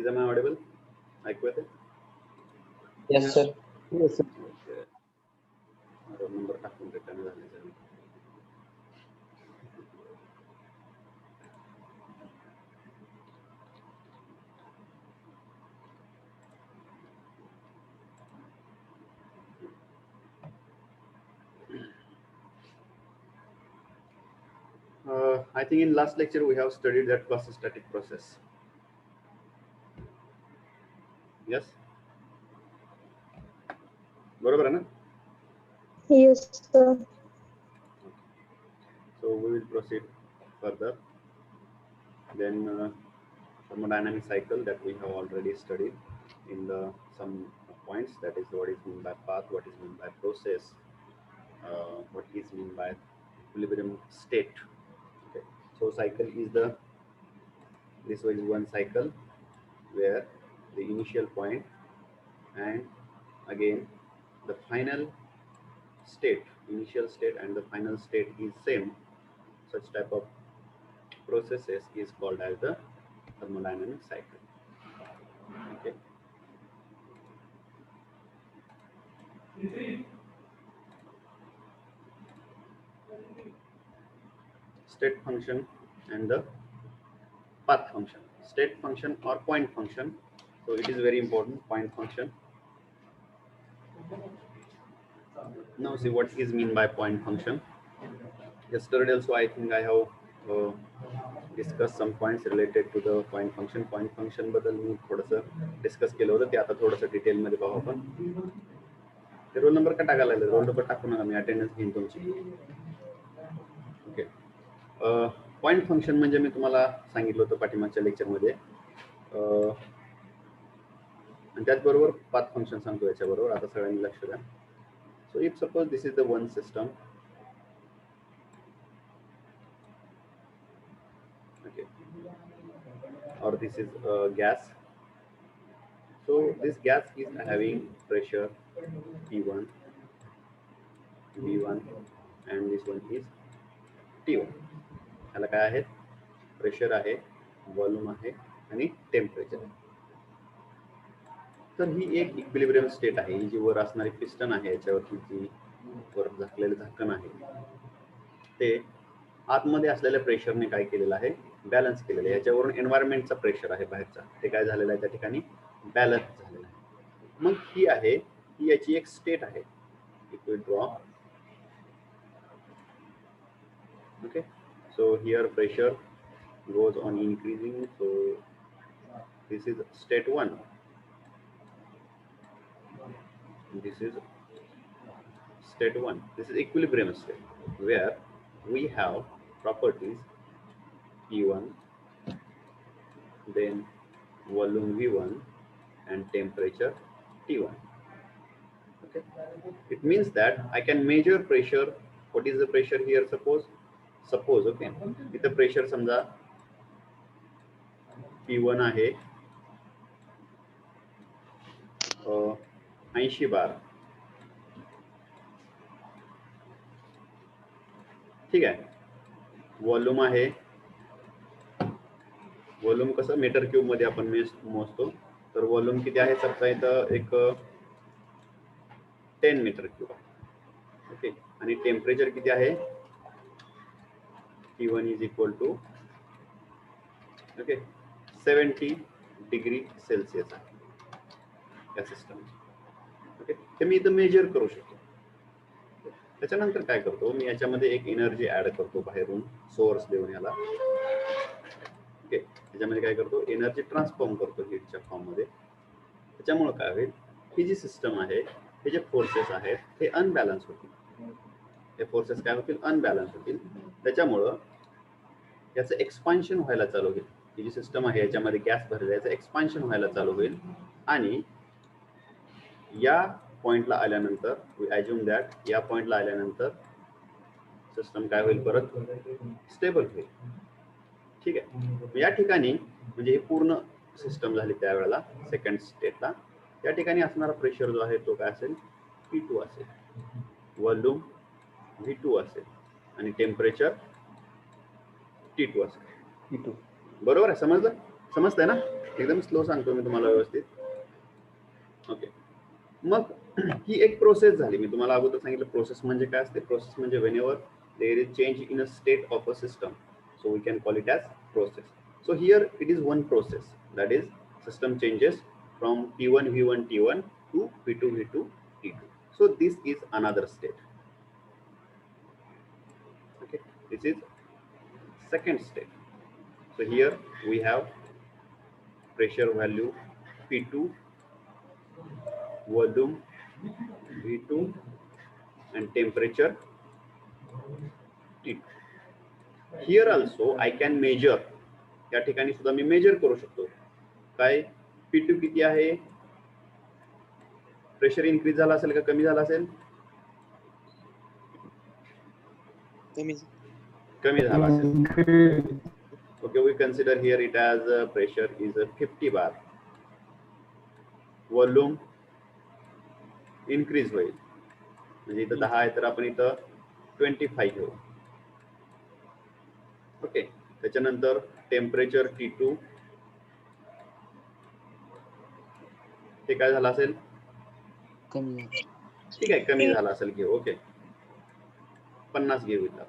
Please, am I audible? ऐकू येते? Yes, sir. Yes, sir. Okay. Roll number टाकून return झाले sir. I think in last lecture we have studied that quasi-static process. Yes. बरोबर है ना? Yes, sir. So we will proceed further. Then thermodynamic cycle that we have already studied in the some points. That is what is meant by path, what is meant by process, what is meant by equilibrium state. Okay. So cycle is this is one cycle where the initial point and again the final state, initial state and the final state is same. Such type of processes is called as the thermodynamic cycle. Okay. State function and the path function. State function or point function. So it is very important, point function. Now see what is mean by point function. Yesterday also I think I have discussed some points related to the point function. Point function बद्दल मी थोडंसं discuss केलं होतं, ते आता थोडंसं detail मध्ये पाहू आपण. ते रोल नंबर का टाकायला लागले? रोल नंबर टाकू नका, मी अटेंडन्स घेईन तुमची. ओके. पॉइंट फंक्शन म्हणजे मी तुम्हाला सांगितलं होतं पाठीमागच्या लेक्चरमध्ये, आणि त्याचबरोबर पाथ फंक्शन सांगतो याच्याबरोबर. आता सगळ्यांनी लक्ष द्या. So if suppose this is the one system, okay, or this is gas. So this gas is having pressure P1, V1 and this one is T1. याला काय आहे? प्रेशर आहे, व्हॉल्यूम आहे आणि टेम्परेचर आहे. तर ही एक इक्विलिब्रियम स्टेट आहे. ही जी वर असणारी पिस्टन आहे याच्यावरती जी वर झाकलेलं झाकण आहे ते आतमध्ये असलेल्या प्रेशरने काय केलेलं आहे? बॅलन्स केलेलं आहे. याच्यावरून एन्व्हायरमेंटचा प्रेशर आहे बाहेरचा, ते काय झालेलं आहे त्या ठिकाणी? बॅलन्स झालेलं आहे. मग ही आहे, ही याची एक स्टेट आहे. It will draw. Okay. So here pressure goes on increasing. So this is state 1. This is state 1. This is equilibrium state where we have properties P1, then volume V1 and temperature T1. Okay. It means that I can measure pressure. What is the pressure here? Suppose okay, इथं pressure समजा P1 आहे 80 बार. ठीक आहे. Volume आहे, volume कसं metre cube मध्ये आपण मोजतो, तर व्हॉल्यूम किती आहे समजा इथं एक 10 मीटर क्यूब आहे. ओके. आणि टेम्परेचर किती आहे? T1 is equal to okay 70 degree Celsius आहे या सिस्टम. ओके. ते मी इथं मेजर करू शकतो. त्याच्यानंतर काय करतो मी, याच्यामध्ये एक एनर्जी ऍड करतो बाहेरून सोर्स देऊन याला. ओके. त्याच्यामध्ये काय करतो? एनर्जी ट्रान्सफॉर्म करतो हीटच्या फॉर्म मध्ये. त्याच्यामुळे काय होईल? ही जी सिस्टम आहे, हे जे फोर्सेस आहेत हे अनबॅलन्स होतील. हे फोर्सेस काय होतील? अनबॅलन्स होतील. त्याच्यामुळं याचं एक्सपान्शन व्हायला चालू होईल. ही जी सिस्टम आहे याच्यामध्ये गॅस भरलेला, याचं एक्सपान्शन व्हायला चालू होईल आणि या पॉइंटला आल्यानंतर वी अज्युम दॅट या पॉइंटला आल्यानंतर सिस्टम काय होईल? परत स्टेबल होईल. ठीक आहे. या ठिकाणी म्हणजे ही पूर्ण सिस्टम झाली त्यावेळेला सेकंड स्टेटला. या ठिकाणी असणारा प्रेशर जो आहे तो काय असेल? P2 असेल, व्हॉल्यूम V2 असेल आणि टेम्परेचर T2 असेल. T2. बरोबर आहे? समजतंय ना? एकदम स्लो सांगतो मी तुम्हाला व्यवस्थित. ओके, मग ही एक प्रोसेस झाली. मी तुम्हाला अगोदर सांगितलं प्रोसेस म्हणजे काय असते. प्रोसेस म्हणजे whenever there is change in a state of a system, so we can call it as process. So here it is one process, that is system changes from P1 V1 T1 to P2 V2 T2. So this is another state. Okay, this is second state. So here we have pressure value P2, volume V2 and temperature T2. Here also I can measure. या ठिकाणी सुद्धा मी major करू शकतो. काय P2 किती आहे, pressure increase झाला असेल का कमी झाला असेल? कमी झाला असेल. Okay, we consider here it as pressure is 50 bar. Volume increase होईल, म्हणजे इथं 10 आहे तर आपण इथं 25 घेऊ. ओके, त्याच्यानंतर टेम्परेचर T2 ते काय झालं असेल? कमी. ठीक आहे, कमी झाला असेल घेऊ. ओके, 50 घेऊ इथं.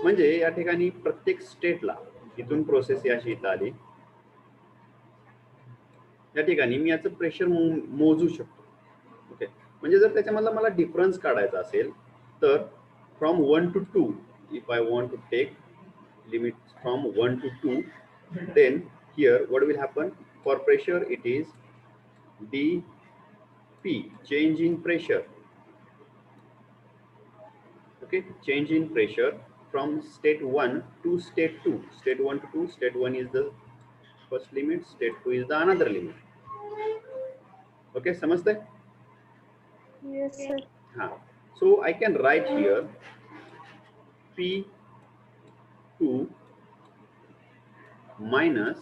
म्हणजे या ठिकाणी प्रत्येक स्टेटला इथून प्रोसेस अशी इथं आली, या ठिकाणी मी याचं प्रेशर मोजू शकतो. ओके, म्हणजे जर त्याच्यामधला मला डिफरन्स काढायचा असेल तर from 1 to 2, if I want to take limit from 1 to 2, then here what will happen? For pressure it is dP, change in pressure. Okay, change in pressure from state 1 to state 2. State 1 to 2, state 1 is the first limit, state 2 is the another limit. Okay, समजते? Yes, sir. हाँ, so I can write here P2 minus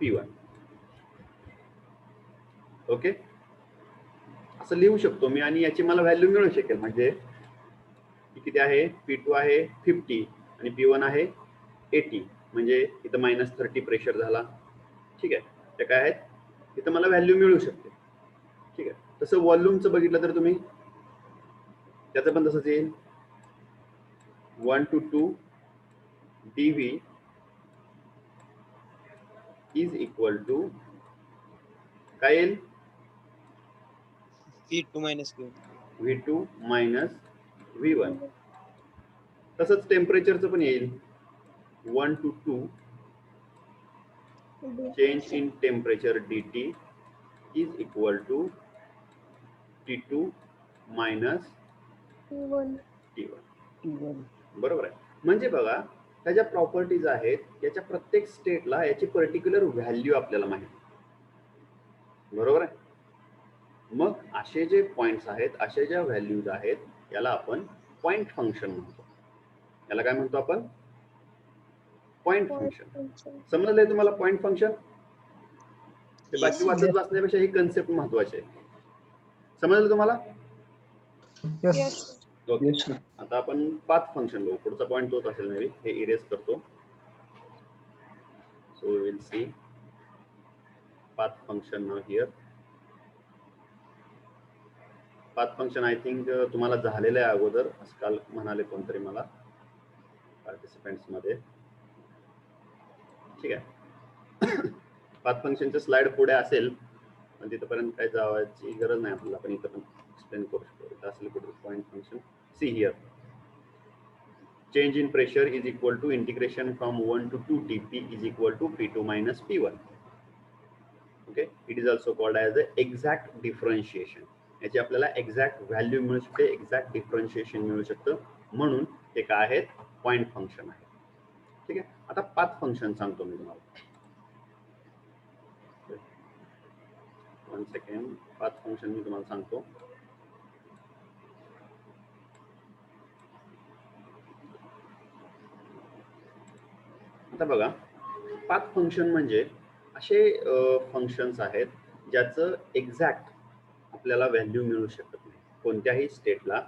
P1. Okay, असं लिहू शकतो मी आणि याची मला value मिळू शकेल. म्हणजे किती आहे, P2 आहे 50 आणि P1 आहे 80, म्हणजे इथं -30 प्रेशर झाला. ठीक आहे, ते काय आहेत, इथं मला व्हॅल्यू मिळू शकते. ठीक आहे, तसं व्हॉल्यूमचं बघितलं तर तुम्ही त्याचं पण तसंच येईल. 1 to 2 dV is equal to काय येईल, V2 minus V1. तसंच टेम्परेचरचं पण येईल. 1 to 2 change in temperature dt is equal to T2 minus T1. बरोबर आहे. म्हणजे बघा, त्या ज्या प्रॉपर्टीज आहेत याच्या प्रत्येक स्टेटला याची पर्टिक्युलर व्हॅल्यू आपल्याला माहिती. बरोबर आहे. मग असे जे पॉइंट्स आहेत, असे ज्या व्हॅल्यूज आहेत, याला आपण पॉइंट फंक्शन म्हणतो. याला काय म्हणतो आपण? Point function. समजलंय तुम्हाला पॉइंट फंक्शन? ते बाकी वाचत बसण्यापेक्षा ही कन्सेप्ट महत्वाची आहे. समजलं तुम्हाला? ओके, आता आपण पाथ फंक्शन बघू. पुढचा पॉइंट तोच असेल. मी हे इरेज करतो. So we will see path function now here. Path function I think तुम्हाला झालेलं आहे अगोदर, असं काल म्हणाले कोणतरी मला पार्टिसिपेंट्स मध्ये. ठीक आहे, पाथ फंक्शनचं स्लाइड पुढे असेल, पण तिथपर्यंत काय जावायची गरज नाही आपल्याला. आपण इथं पण एक्सप्लेन करू शकतो. इथं असेल कुठे point function. See here, change in pressure is equal to integration from 1 to 2 dP is equal to P2 minus P1. Okay, it is also called as the exact differentiation. याची आपल्याला एक्झॅक्ट व्हॅल्यू मिळू शकते, exact differentiation मिळू शकतं, म्हणून ते काय आहेत, पॉइंट फंक्शन आहे. ठीक आहे, आता पाथ फंक्शन सांगतो मी तुम्हाला. 1 सेकंड, पाथ फंक्शन मी तुम्हाला सांगतो. आता बघा, पाथ फंक्शन म्हणजे असे फंक्शन्स आहेत ज्याचं एक्झॅक्ट आपल्याला व्हॅल्यू मिळू शकत नाही. कोणत्याही स्टेटला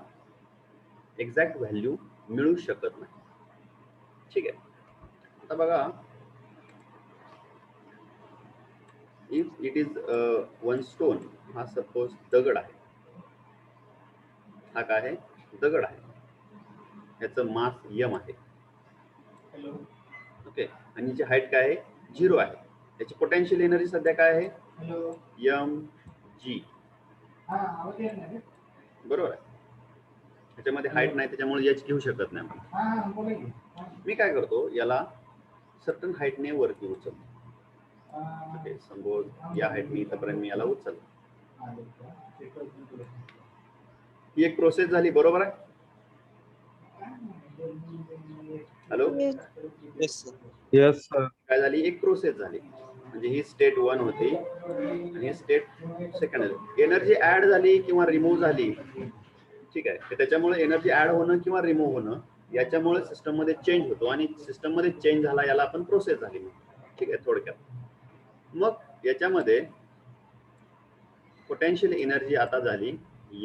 एक्झॅक्ट व्हॅल्यू मिळू शकत नाही. ठीक आहे, आता बघा, इट इज वन स्टोन. हा सपोज दगड आहे. हा काय आहे? दगड आहे. याचं मास यम आहे. ओके. आणि याची हाईट काय आहे? 0 आहे. याची पोटेन्शियल एनर्जी सध्या काय आहे? यम जी. बरोबर आहे. त्याच्यामध्ये हाईट नाही, त्याच्यामुळे याची घेऊ शकत नाही आपण. मी काय करतो, याला सर्टन हाईटने वरती उचलतो. ओके, सपोज या हाईटने इथपर्यंत मी याला उचलतो. ही एक प्रोसेस झाली, बरोबर आहे? Hello, yes sir. Yes sir. काय झाली? एक प्रोसेस झाली. म्हणजे ही स्टेट 1 होती आणि ही स्टेट सेकंड झाली. एनर्जी ऍड झाली किंवा रिमूव्ह झाली, ठीक आहे. तर त्याच्यामुळे एनर्जी ऍड होणं किंवा रिमूव्ह होणं याच्यामुळे सिस्टम मध्ये चेंज होतो आणि सिस्टम मध्ये चेंज झाला याला आपण प्रोसेस झाली, ठीक आहे, थोडक्यात. मग याच्यामध्ये पोटेन्शियल एनर्जी आता झाली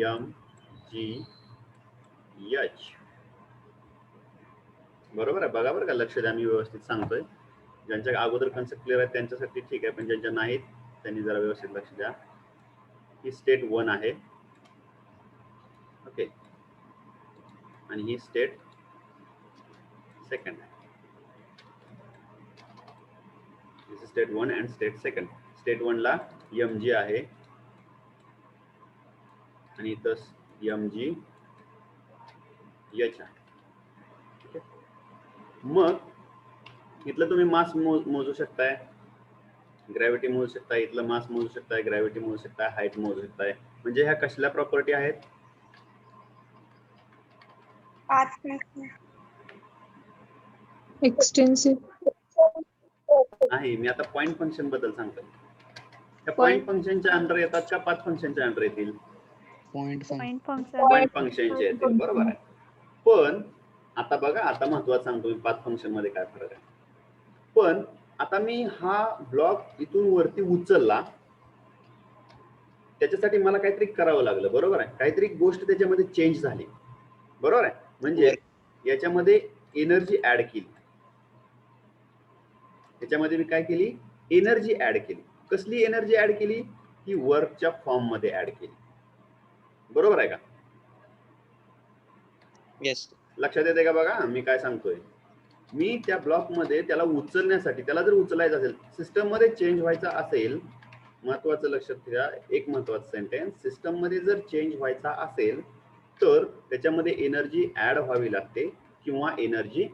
एम जी एच. बरोबर आहे? बघा बरं का, लक्ष द्या, मी व्यवस्थित सांगतोय. ज्यांच्या अगोदर कन्सेप्ट क्लिअर आहे त्यांच्यासाठी ठीक आहे, पण ज्यांच्या नाहीत त्यांनी जरा व्यवस्थित लक्ष द्या. ही स्टेट 1 आहे. ओके. आणि ही स्टेट सेकंड आहे. This is state 1 and state second. State 1 ला एम जी आहे आणि इथं एम जी एच आहे. मग इथलं तुम्ही मास मोजू शकताय, ग्रॅव्हिटी मोजू शकताय, इथलं मास मोजू शकताय, ग्रॅव्हिटी मोजू शकताय, हाईट मोजू शकताय. म्हणजे ह्या कसल्या प्रॉपर्टी आहेत? एक्सटेन्सिव्ह. नाही, मी आता पॉइंट फंक्शन बद्दल सांगतोय. त्या पॉइंट फंक्शनच्या अंडर येतात का पाथ फंक्शनच्या अंडर येतील? पॉइंट पॉइंट फंक्शनचे येतील, बरोबर आहे. पण आता बघा, आता महत्वाचं सांगतो मी पाथ फंक्शन मध्ये काय फरक आहे. पण आता मी हा ब्लॉक इथून वरती उचलला, त्याच्यासाठी मला काहीतरी करावं लागलं, बरोबर आहे. काहीतरी गोष्ट त्याच्यामध्ये चेंज झाली, बरोबर आहे. म्हणजे याच्यामध्ये एनर्जी ऍड केली. याच्यामध्ये मी काय केली? एनर्जी ऍड केली. कसली एनर्जी ऍड केली? ही वर्कच्या फॉर्म मध्ये ऍड केली, बरोबर आहे का? येस. लक्षात येते का? बघा मी काय सांगतोय. मी त्या ब्लॉक मध्ये त्याला उचलण्यासाठी, त्याला जर उचलायचं असेल, सिस्टम मध्ये चेंज व्हायचा असेल, महत्वाचं लक्षात घ्या, एक महत्वाचं सेंटेन्स, सिस्टम मध्ये जर चेंज व्हायचा असेल तर त्याच्यामध्ये एनर्जी ऍड व्हावी लागते किंवा एनर्जी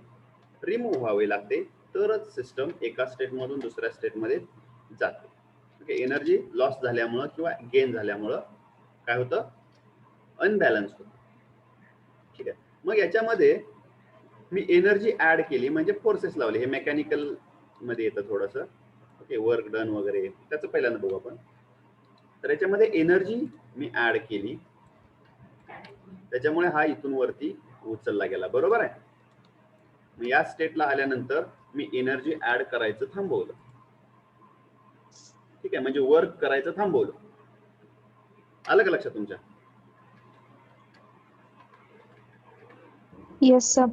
रिमूव्ह व्हावी लागते, तरच सिस्टम एका स्टेट मधून दुसऱ्या स्टेट मध्ये जाते. ओके. एनर्जी लॉस झाल्यामुळं किंवा गेन झाल्यामुळं काय होतं? अनबॅलन्स होतं, ठीक आहे. मग याच्यामध्ये मी एनर्जी ऍड केली म्हणजे फोर्सेस लावले. हे मेकॅनिकल मध्ये येतं थोडंसं. ओके, वर्क डन वगैरे, त्याचं पहिल्यांदा बघू आपण. तर याच्यामध्ये एनर्जी मी ऍड केली, त्याच्यामुळे हा इथून वरती उचलला गेला, बरोबर आहे. मग या स्टेटला आल्यानंतर मी एनर्जी ऍड करायचं थांबवलं, ठीक आहे. म्हणजे वर्क करायचं थांबवलं. आलं का लक्षात तुमच्या? Yes sir.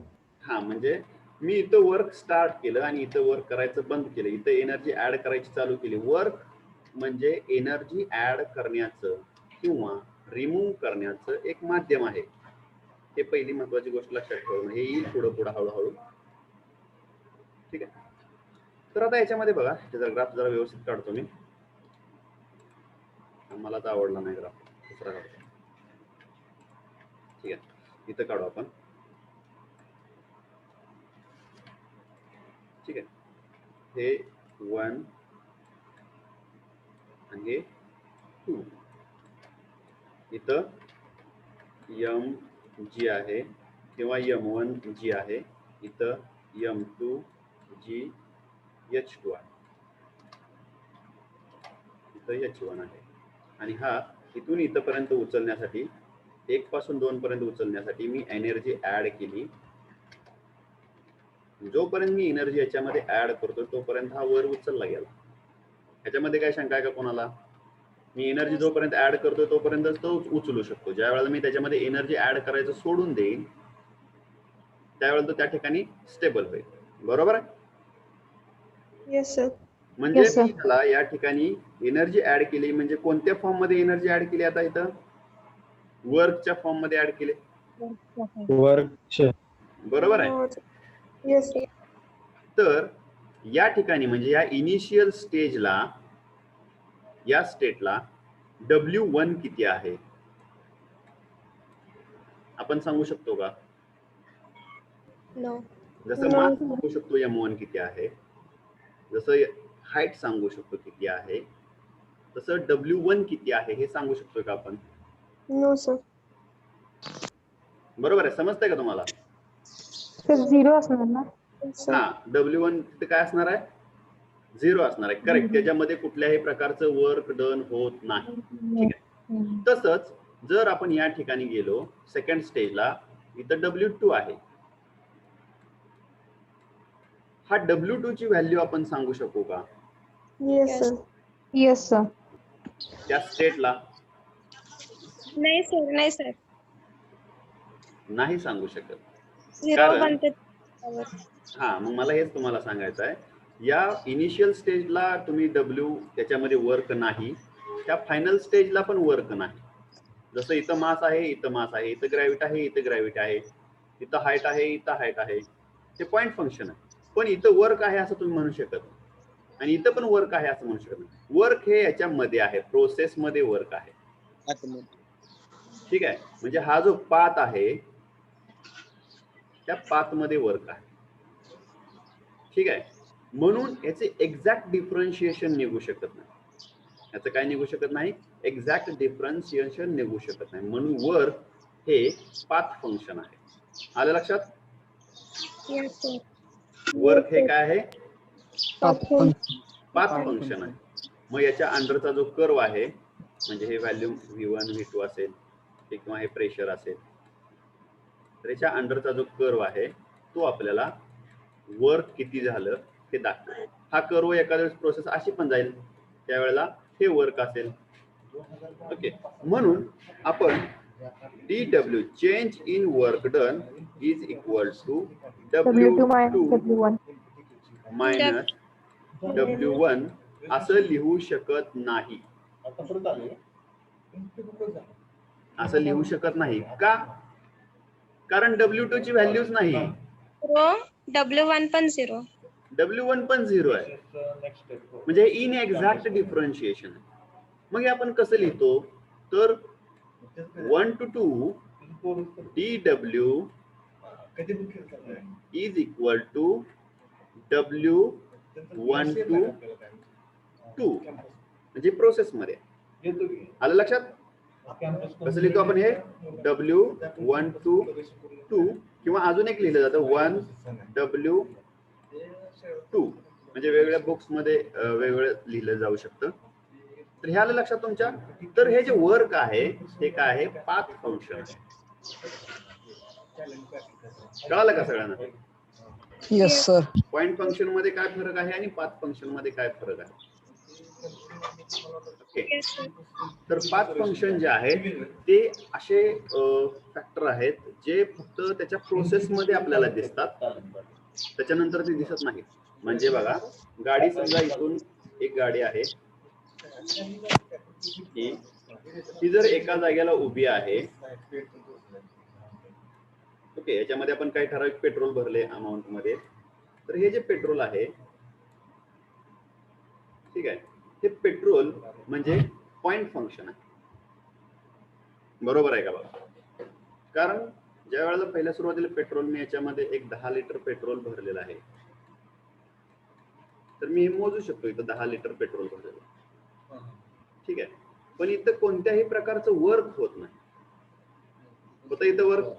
हा, म्हणजे मी इथं वर्क स्टार्ट केलं आणि इथं वर्क करायचं बंद केलं, इथं एनर्जी ऍड करायची चालू केली. वर्क म्हणजे एनर्जी ऍड करण्याचं किंवा रिमूव्ह करण्याचं एक माध्यम आहे. हे पहिली महत्वाची गोष्ट लक्षात ठेवणं. हे येईल पुढं पुढं हळूहळू, ठीक आहे. तर आता याच्यामध्ये बघा, त्याचा ग्राफ जरा व्यवस्थित काढतो मी. मला तर आवडला नाही ग्राफ, दुसरा काढतो, ठीक आहे. इथं काढू आपण, ठीक आहे. हे 1 आणि हे 2. इथं एम जी आहे किंवा M1 जी आहे, इथं M2 जी H2 आहे, इथं H1 आहे. आणि हा इथून इथपर्यंत उचलण्यासाठी, 1 पासून 2 पर्यंत उचलण्यासाठी मी एनर्जी ऍड केली. जोपर्यंत मी एनर्जी याच्यामध्ये ऍड करतो तोपर्यंत हा वर उचलला गेला. ह्याच्यामध्ये काय शंका आहे का कोणाला? मी एनर्जी जोपर्यंत ऍड करतो तोपर्यंत तो उचलू शकतो. ज्या वेळेला मी त्याच्यामध्ये एनर्जी ऍड करायचं सोडून देईन त्यावेळेला तो त्या ठिकाणी स्टेबल होईल, बरोबर आहे. Yes sir. म्हणजे Yes, sir. मी त्याला या ठिकाणी एनर्जी ऍड केली, म्हणजे कोणत्या फॉर्म मध्ये एनर्जी ऍड केली आता इथं? वर्कच्या फॉर्म मध्ये ऍड केले, वर्कच्या बरोबर आहे. No. Yes, sir. तर या ठिकाणी म्हणजे या इनिशियल स्टेजला, या स्टेटला W1 किती आहे आपण सांगू शकतो का? No. जसं No. मास सांगू शकतो M1 किती आहे, जसं हाईट सांगू शकतो किती आहे, तसं W1 किती आहे हे सांगू शकतो का आपण? No, sir. बरोबर आहे, समजतंय का तुम्हाला? तर 0 असणार ना? Yes, sir. हा, W1 तिथे काय असणार आहे? 0 असणार आहे, करेक्ट. त्याच्यामध्ये कुठल्याही प्रकारचं वर्क डन होत नाही. ठीक आहे. तसंच जर आपण या ठिकाणी गेलो सेकंड स्टेजला, इथं W2 आहे. हा W2 ची व्हॅल्यू आपण सांगू शकू का Yes, sir. Yes, sir. त्या स्टेटला? नाही सर, नाही सर. नाही सांगू शकत. 0 कारण- बनते. हा, मग मला हेच तुम्हाला सांगायचं आहे, या इनिशियल स्टेजला तुम्ही W त्याच्यामध्ये वर्क नाही, त्या फायनल स्टेजला पण वर्क नाही. जसं इथं मास आहे, इथं मास आहे, इथं ग्रॅव्हिट आहे, इथं ग्रॅव्हिट आहे, इथं हाईट आहे, इथं हाईट आहे, ते पॉइंट फंक्शन आहे. पण इथं वर्क आहे असं तुम्ही म्हणू शकत नाही, आणि इथं पण वर्क आहे असं म्हणू शकत नाही. वर्क हे याच्यामध्ये आहे, प्रोसेस मध्ये वर्क आहे. ठीक आहे, म्हणजे हा जो पाथ आहे त्या पाथ मध्ये वर्क आहे. ठीक आहे, म्हणून याचे एक्झॅक्ट डिफरन्शिएशन निघू शकत नाही. याचं काय निघू शकत नाही? एक्झॅक्ट डिफरन्शिएशन निघू शकत नाही. म्हणून वर्क हे पाथ फंक्शन आहे. आलं लक्षात? Yes, sir. वर्क हे काय आहे? Path function. पाथ फंक्शन आहे. मग याच्या अंडरचा जो कर्व आहे, म्हणजे हे व्हॅल्यू V1 V2 असेल किंवा हे प्रेशर असेल, तर याच्या अंडरचा जो कर्व आहे तो आपल्याला वर्क किती झालं हे दाखवेल. हा कर्व एखाद्या वेळेस प्रोसेस अशी पण जाईल, त्यावेळेला हे वर्क असेल. ओके, म्हणून आपण DW change in work done is equal to W2 minus W2 W1. Minus W1 असं लिहू शकत नाही. असं लिहू शकत नाही का? कारण W2 ची व्हॅल्यूच नाही, 0. W1 पण 0. W1 पण 0 आहे, म्हणजे इन एक्झॅक्ट डिफरन्शिएशन आहे. मग हे आपण कसं लिहितो? तर 1 to 2 DW is equal to W1 to 2, म्हणजे प्रोसेस मध्ये. आलं लक्षात? कसं लिहितो आपण हे? W1 to 2, किंवा अजून एक लिहिलं जातं 1 W2, म्हणजे वेगवेगळ्या बुक्स मध्ये वेगवेगळं लिहिलं जाऊ शकतं. तर हे आलं लक्षात तुमच्या? तर हे जे वर्क आहे ते काय आहे? पाथ फंक्शन आहे. कळालं का सगळ्यांना? Yes, sir. पॉइंट फंक्शन मध्ये काय फरक आहे आणि पाथ फंक्शन मध्ये काय फरक आहे? Okay, Yes, sir. तर पाथ फंक्शन जे आहे ते असे फॅक्टर आहेत जे फक्त त्याच्या प्रोसेस मध्ये आपल्याला दिसतात, त्याच्यानंतर ते दिसत नाहीत. म्हणजे बघा, गाडी समजा इथून एक गाडी आहे, ती जर एका जागेला उभी आहे, ओके, याच्यामध्ये आपण काही ठराविक पेट्रोल भरले अमाऊंट मध्ये, तर हे जे पेट्रोल आहे, ठीक आहे, हे पेट्रोल म्हणजे पॉइंट फंक्शन आहे. बरोबर आहे का बघा? कारण ज्या वेळेला पहिल्या सुरुवातीला पेट्रोल मी याच्यामध्ये एक 10 लिटर पेट्रोल भरलेलं आहे, तर मी हे मोजू शकतो इथं 10 लिटर पेट्रोल भरलेलं. ठीक आहे, पण इथं कोणत्याही प्रकारचं वर्क होत नाही. होतं इथं वर्क?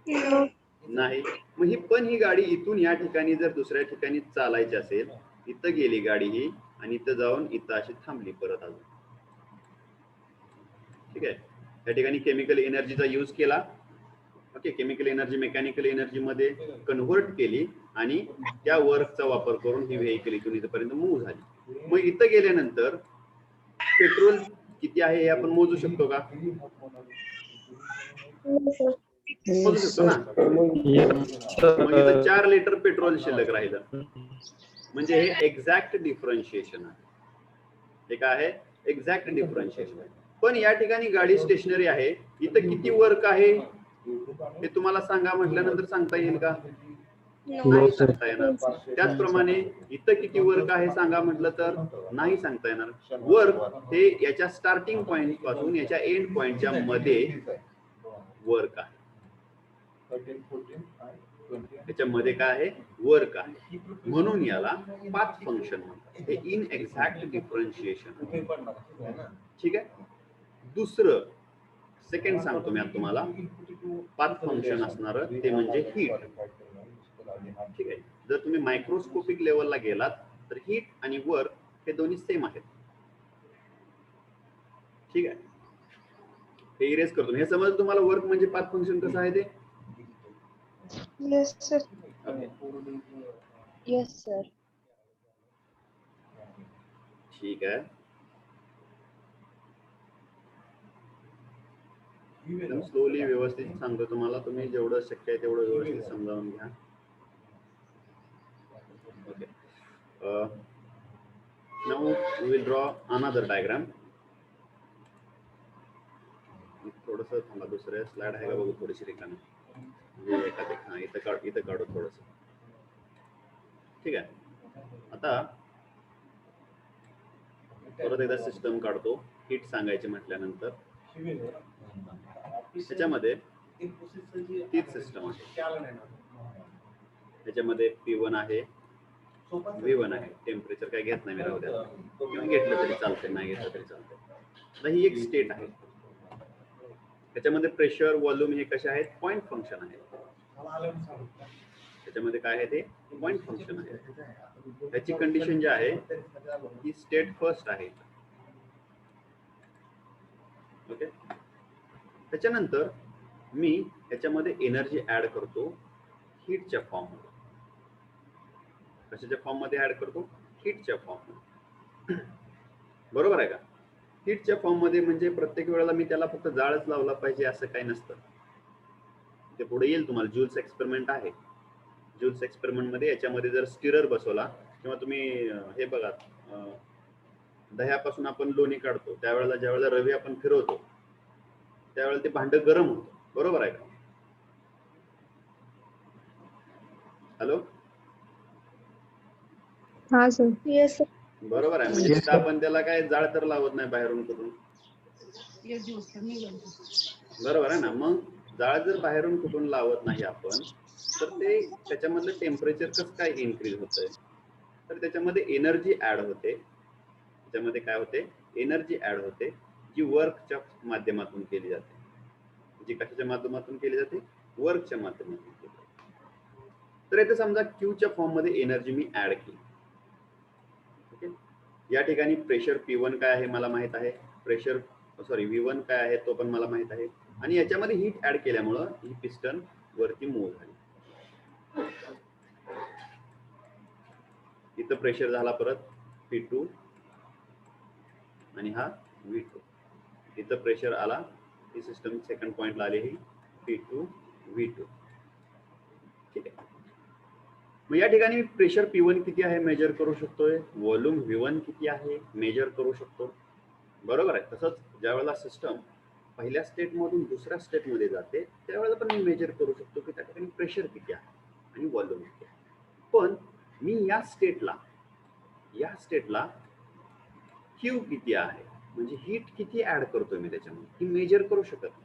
No. नाही. मग ही गाडी इथून या ठिकाणी जर दुसऱ्या ठिकाणी चालायची असेल, इथं गेली गाडी ही आणि इथं जाऊन इथं अशी थांबली परत अजून. ठीक आहे, या ठिकाणी केमिकल एनर्जीचा यूज केला. Okay, chemical energy mechanical energy मध्ये कन्व्हर्ट केली आणि त्या वर्कचा वापर करून ही व्हेकल इथून इथपर्यंत मूव्ह झाली. मग इथं गेल्यानंतर पेट्रोल किती आहे हे आपण मोजू शकतो का? Yes, sir. मोजू शकतो ना? मग इथं 4 लिटर पेट्रोल शिल्लक राहिलं. म्हणजे हे एक्झॅक्ट डिफरन्शिएशन आहे. हे काय आहे? एक्झॅक्ट डिफरन्शिएशन आहे. पण या ठिकाणी गाडी स्टेशनरी आहे, इथं किती वर्क आहे हे तुम्हाला सांगा म्हटल्यानंतर सांगता येईल का? नो नाही सांगता येणार. त्याचप्रमाणे इथं किती वर्क आहे सांगा म्हटलं तर नाही सांगता येणार. वर्क हे याच्या स्टार्टिंग पॉइंट पासून याच्या एंड पॉइंटच्या मध्ये वर्क आहे. त्याच्यामध्ये काय आहे? वर्क आहे. म्हणून याला पाथ फंक्शन म्हणतात. हे इन एक्झॅक्ट डिफरन्शिएशन. ठीक आहे. दुसरं सेकंड सांगतो मी आता तुम्हाला. पाथ फंक्शन असणार ते म्हणजे हीट. ठीक आहे. जर तुम्ही मायक्रोस्कोपिक लेवलला गेलात तर हीट आणि वर्क हे दोन्ही सेम आहेत. ठीक आहे. हे इरेज करतो. हे समजलं तुम्हाला वर्क म्हणजे पाथ फंक्शन कसं आहे ते? Yes, sir. Okay. Yes, sir. ठीक आहे. एकदम स्लोली व्यवस्थित सांगतो तुम्हाला. तुम्ही जेवढं शक्य आहे तेवढं व्यवस्थित समजावून घ्या. Okay. Now we will draw another diagram. थोडंसं थांबा. दुसऱ्या स्लाइड आहे का बघू थोडीशी रिकामी. इथं काढू थोडस. ठीक आहे. आता परत एकदा सिस्टम काढतो. हीट सांगायचे म्हटल्यानंतर त्याच्यामध्ये तीच सिस्टम आहे. त्याच्यामध्ये P1 आहे, V1 आहे. टेम्परेचर काय घेत नाही मी, राहू द्या. किंवा घेतलं तरी चालतंय, नाही घेतलं तरी चालतंय. आता ही एक स्टेट आहे. त्याच्यामध्ये प्रेशर, व्हॉल्यूम हे कसे आहेत? पॉइंट फंक्शन आहे. त्याच्यामध्ये काय आहे? ते पॉइंट फंक्शन आहे. त्याची कंडिशन जी आहे ती स्टेट फर्स्ट आहे. ओके. त्याच्यानंतर मी याच्यामध्ये एनर्जी ऍड करतो हीटच्या फॉर्म मध्ये. कशाच्या फॉर्म मध्ये ऍड करतो? हीटच्या फॉर्म मध्ये. बरोबर आहे का? हीटच्या फॉर्म मध्ये म्हणजे प्रत्येक वेळेला मी त्याला फक्त जाळच लावला पाहिजे असं काही नसतं. ते पुढे येईल तुम्हाला. ज्यूल्स एक्सपेरिमेंट आहे. ज्यूल्स एक्सपेरिमेंट मध्ये याच्यामध्ये जर स्टिरर बसवला किंवा तुम्ही हे बघा दह्यापासून आपण लोणी काढतो त्यावेळेला ज्यावेळेला रवी आपण फिरवतो त्यावेळेला ते भांडं गरम होतं. बरोबर आहे का? हॅलो. हाँ सर. Yes sir. बरोबर आहे. म्हणजे तिथं आपण त्याला काय जाळ तर लावत नाही बाहेरून कुठून. बरोबर आहे ना. मग जाळ जर बाहेरून कुठून लावत नाही आपण तर ते त्याच्यामधलं टेम्परेचर कसं काय इन्क्रीज होतंय? तर त्याच्यामध्ये एनर्जी ऍड होते. त्याच्यामध्ये काय होते? एनर्जी ऍड होते जी वर्कच्या माध्यमातून केली जाते. जी कशाच्या माध्यमातून केली जाते? वर्कच्या माध्यमातून केली जाते. तर इथे समजा क्यूच्या फॉर्म मध्ये एनर्जी मी ऍड केली. ओके. या ठिकाणी प्रेशर P1 काय आहे मला माहित आहे. प्रेशर V1 काय आहे तो पण मला माहित आहे. आणि याच्यामध्ये हीट ऍड केल्यामुळं ही पिस्टन वरती मूव्ह झाली. इथं प्रेशर झाला परत P2 आणि हा V2. इथं प्रेशर आला. ही सिस्टम सेकंड पॉइंटला आली ही P2 V2. ठीक आहे. मग या ठिकाणी प्रेशर P1 किती आहे मेजर करू शकतोय. व्हॉल्यूम V1 किती आहे मेजर करू शकतो. बरोबर आहे. तसंच ज्यावेळेला सिस्टम पहिल्या स्टेट मधून दुसऱ्या स्टेट मध्ये जाते त्यावेळेला पण मी मेजर करू शकतो की त्या ठिकाणी प्रेशर किती आहे आणि व्हॉल्यूम किती आहे. पण मी या स्टेटला क्यू किती आहे म्हणजे हीट किती ऍड करतोय मी त्याच्यामध्ये ही मेजर करू शकत नाही.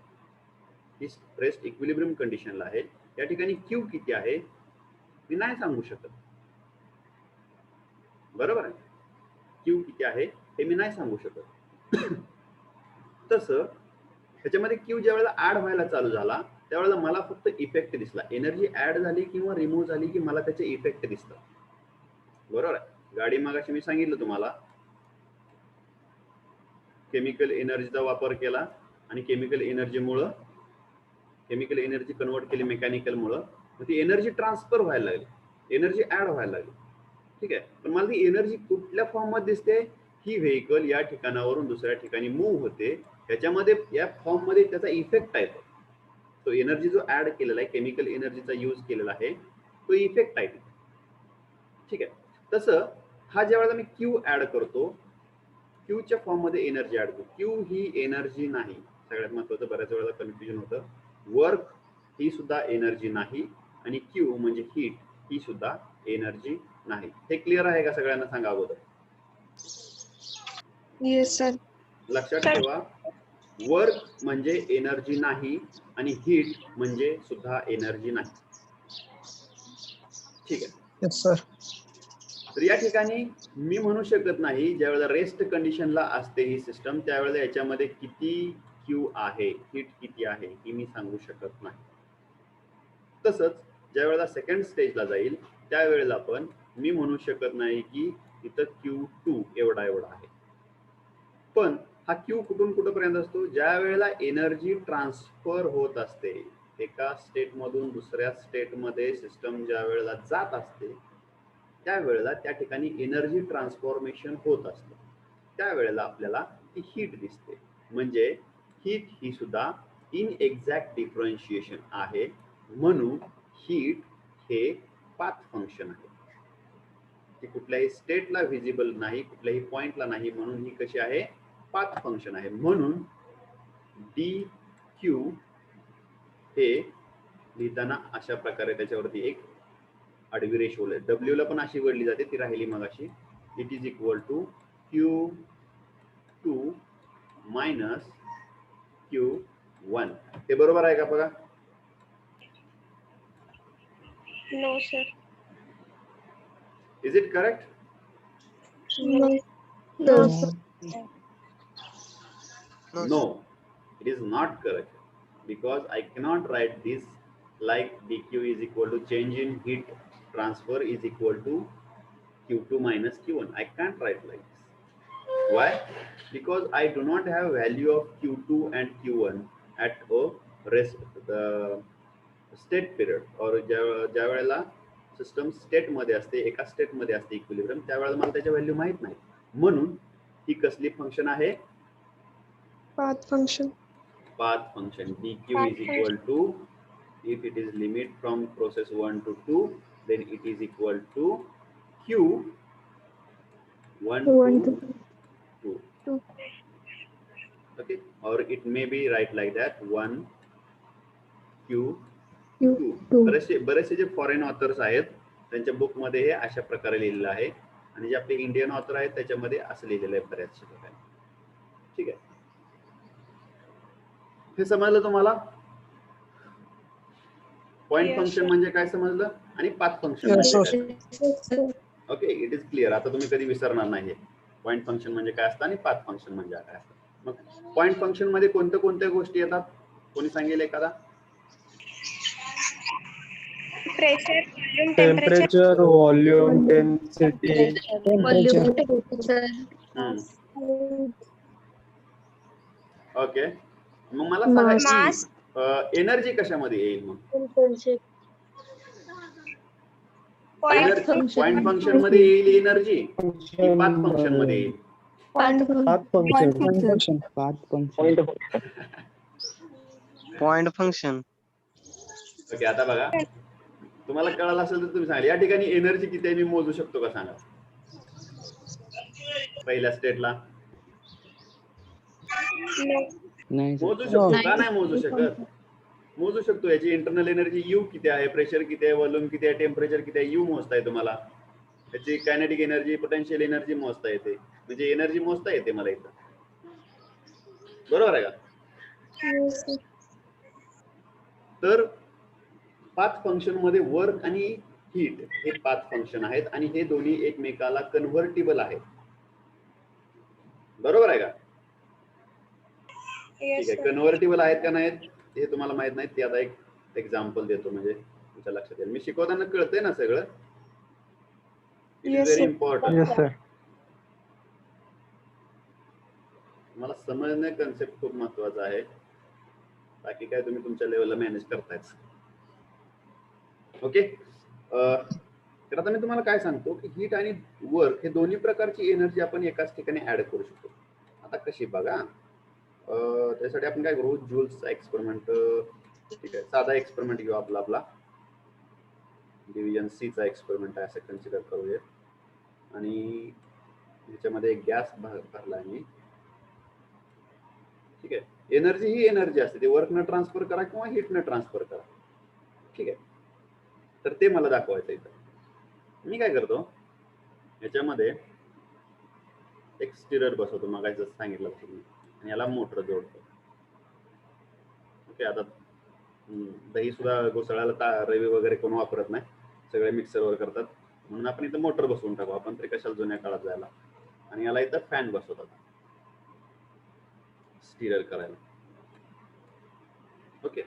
ही रेस्ट इक्विलिब्रियम कंडिशनला आहे. या ठिकाणी क्यू किती आहे मी नाही सांगू शकत. बरोबर आहे. क्यू किती आहे हे मी नाही सांगू शकत. तसं त्याच्यामध्ये क्यू ज्या वेळेला ऍड व्हायला चालू झाला त्यावेळेला मला फक्त इफेक्ट दिसला. एनर्जी ऍड झाली किंवा रिमूव्ह झाली की मला त्याचे इफेक्ट दिसतात. बरोबर आहे. गाडी मगाशी मी सांगितलं तुम्हाला केमिकल एनर्जीचा वापर केला आणि केमिकल एनर्जी कन्वर्ट केली मेकॅनिकल मुळे ती एनर्जी ट्रान्सफर व्हायला लागली. एनर्जी ऍड व्हायला लागली. ठीक आहे. पण मला ती एनर्जी कुठल्या फॉर्म मध्ये दिसते? ही व्हेकल या ठिकाणावरून दुसऱ्या ठिकाणी मूव्ह होते त्याच्यामध्ये या फॉर्म मध्ये त्याचा इफेक्ट आहे. तो एनर्जी जो ऍड केलेला आहे केमिकल एनर्जीचा यूज केलेला आहे तो इफेक्ट आहे. ठीक आहे. तसं हा ज्या वेळेला मी क्यू ऍड करतो, क्यूच्या फॉर्म मध्ये एनर्जी ऍड करतो. क्यू ही एनर्जी नाही, सगळ्यात महत्वाचं, बऱ्याच वेळेला कन्फ्युजन होतं. वर्क ही सुद्धा एनर्जी नाही आणि क्यू म्हणजे हीट ही सुद्धा एनर्जी नाही. हे क्लिअर आहे का सगळ्यांना? सांगा अगोदर. Yes, sir. लक्षात ठेवा, वर्क म्हणजे एनर्जी नाही आणि हीट म्हणजे सुद्धा एनर्जी नाही. ठीक आहे. Yes, sir. तर या ठिकाणी मी म्हणू शकत नाही, ज्यावेळेला रेस्ट कंडिशनला असते ही सिस्टम, त्यावेळेला याच्यामध्ये किती क्यू आहे, हीट किती आहे, ही मी सांगू शकत नाही. तसंच ज्या वेळेला सेकंड स्टेजला जाईल त्यावेळेला पण मी म्हणू शकत नाही की इथं Q2 एवढा आहे. पण हा क्यू कुठून कुठपर्यंत असतो? ज्या वेळेला एनर्जी ट्रान्सफर होत असते, एका स्टेट मधून दुसऱ्या स्टेट मध्ये सिस्टम ज्या वेळेला जात असते, त्यावेळेला त्या ठिकाणी एनर्जी ट्रान्सफॉर्मेशन होत असते. त्यावेळेला आपल्याला ती हीट दिसते. म्हणजे हीट ही सुद्धा इनएक्झॅक्ट डिफरन्शिएशन आहे. म्हणून हीट हे पाथ फंक्शन आहे. ती कुठल्याही स्टेटला व्हिजिबल नाही, कुठल्याही पॉइंटला नाही, म्हणून ही कशी आहे? पाथ फंक्शन आहे. म्हणून डी क्यू हे लिहिताना अशा प्रकारे त्याच्यावरती एक आडवी रेष ओढली. डब्ल्यू ला पण अशी वळली जाते, ती राहिली मग अशी. It is equal to Q2 minus Q1. हे बरोबर आहे का बघा? No, sir. Is it correct? No. No, sir. No, it is not correct, because I cannot write this like dq is equal to change in heat transfer is equal to Q2 minus Q1. I can't write like this. Why? Because I do not have value of Q2 and Q1 at a rest the state period, or ज्या वेळेला system state मध्ये असते, एका state मध्ये असते equilibrium, त्यावेळेला मला त्याची व्हॅल्यू माहित नाही. म्हणून ही कसली फंक्शन आहे? Path function. Path function. dq is equal to, if it is limit from process 1 to 2, then it is equal to q 1 to 2. Okay, or it may be right like that, 1 q 2. बरेचसे जे foreign authors आहेत त्यांच्या book मध्ये हे अशा प्रकारे लिहिलेलं आहे, आणि जे आपले इंडियन ऑथर आहेत त्याच्यामध्ये असं लिहिलेलं आहे बऱ्याचशा प्रकारे. ठीक आहे, हे समजलं तुम्हाला? पॉइंट फंक्शन म्हणजे काय समजलं, आणि पाथ फंक्शन Yes, म्हणजे sir. काय? Okay, it is clear. आता तुम्ही कधी विसरणार नाही पॉइंट फंक्शन म्हणजे काय असतं आणि पाथ फंक्शन म्हणजे काय असतं. मग पॉइंट फंक्शन मध्ये कोणत्या गोष्टी येतात? कोणी सांगेल एखादा? Pressure, volume, temperature. Temperature, volume, density. Temperature. Okay, मग मला सांगा Mass. एनर्जी कशामध्ये येईल? मग Point पॉइंट फंक्शन मध्ये येईल एनर्जी की पाथ फंक्शन मध्ये येईल? Path function. Point function. Okay, आता बघा, तुम्हाला कळालं असेल तर तुम्ही सांगा, या ठिकाणी एनर्जी किती आहे मी मोजू शकतो का? सांगा. पहिल्या स्टेटला मोजू शकतो का? नाही मोजू शकत. मोजू शकतो. याची इंटरनल एनर्जी यू किती आहे, प्रेशर किती आहे, व्हॉल्यूम किती आहे, टेम्परेचर किती आहे, यू मोजता येतो मला. त्याची कायनेटिक एनर्जी, पोटेन्शियल एनर्जी मोजता येते, म्हणजे एनर्जी मोजता येते मला इथं. बरोबर आहे का? तर पाथ फंक्शन मध्ये वर्क आणि हीट हे पाथ फंक्शन आहेत, आणि हे दोन्ही एकमेकाला कन्व्हर्टिबल आहेत. बरोबर आहे का? Yes, ठीक आहे, कन्व्हर्टिबल आहेत का नाहीत हे तुम्हाला माहित नाही, ते आता एक एक्झाम्पल देतो म्हणजे तुमच्या लक्षात येईल. मी शिकवताना कळतंय ना सगळं? It is very important. Yes sir. मला समजणे कन्सेप्ट खूप महत्वाचा आहे, बाकी काय तुम्ही तुमच्या लेवलला मॅनेज करतायच. ओके, तर आता मी तुम्हाला काय सांगतो की हीट आणि वर्क हे दोन्ही प्रकारची एनर्जी आपण एकाच ठिकाणी ऍड करू शकतो. आता कशी बघा, त्यासाठी आपण काय करू, जूल्सचा एक्सपेरिमेंट. ठीक आहे, साधा एक्सपेरिमेंट घेऊ आपला डिव्हिजन सी चा एक्सपेरिमेंट आहे असं कन्सिडर करूया. आणि ह्याच्यामध्ये गॅस भरला आहे मी. ठीक आहे. एनर्जी ही एनर्जी असते, ते वर्कनं ट्रान्सफर करा किंवा हीटनं ट्रान्सफर करा. ठीक आहे. तर ते मला दाखवायचं इथं. मी काय करतो, याच्यामध्ये एक स्टिरर बसवतो, मग जसं सांगितलं तुम्ही, आणि याला मोटर जोडतो. ओके. आता दही सुद्धा घोसाळ्याला रवी वगैरे कोण वापरत नाही, सगळे मिक्सरवर करतात, म्हणून आपण इथं मोटर बसवून टाकू. आपण तरी कशाला जुन्या काळात जायला. आणि याला इथं फॅन बसवतात स्टिरर करायला. ओके.